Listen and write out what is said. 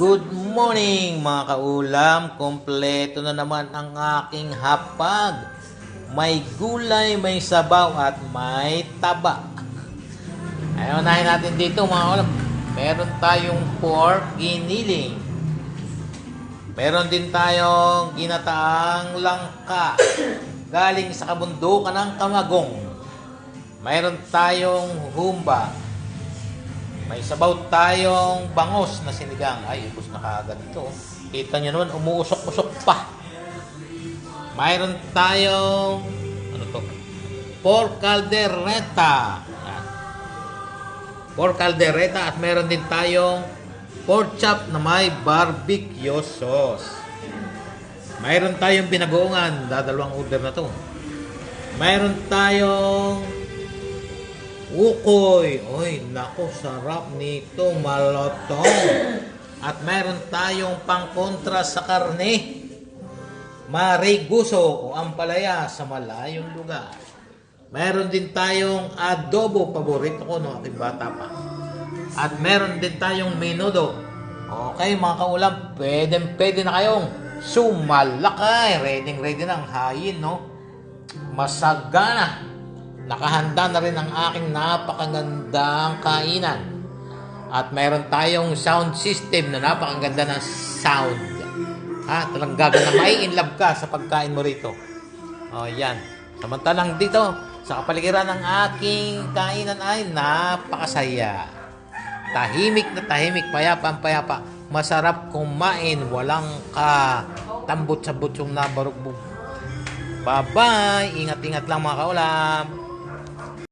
Good morning mga kaulam, kompleto na naman ang aking hapag. May gulay, may sabaw at may taba. Ay, unahin natin dito mga kaulam. Meron tayong pork giniling. Meron din tayong ginataang langka galing sa kabundukan ng Kamagong. Mayroon tayong humba. May sabaw tayong bangos na sinigang. Ay, ubos na kaagad ito. Kita nyo naman, umuusok-usok pa. Mayroon tayong pork caldereta. Pork caldereta at mayroon din tayong pork chop na may barbecue sauce. Mayroon tayong binagoongan. Dadalawang order na to. Mayroon tayong ukoy. Oy, nako, sarap nito, malotong. At mayroon tayong pangkontra sa karne. Mariguso o ampalaya sa malayong lugar. Mayroon din tayong adobo, paborito ko nung aking bata pa. At mayroon din tayong menudo. Okay mga kaulam, pwede na kayong sumalakay. Ready na ang hayin, no? Masagana. Nakahanda na rin ang aking napakagandang kainan. At mayroon tayong sound system na napakaganda ng sound. Talagang gagawin na may in love ka sa pagkain mo rito. Yan. Samantalang dito, sa kapaligiran ng aking kainan ay napakasaya. Tahimik na tahimik, payapa. Masarap kumain, walang tambot sa butsong na barugbog. Bye-bye! Ingat-ingat lang mga kaulam.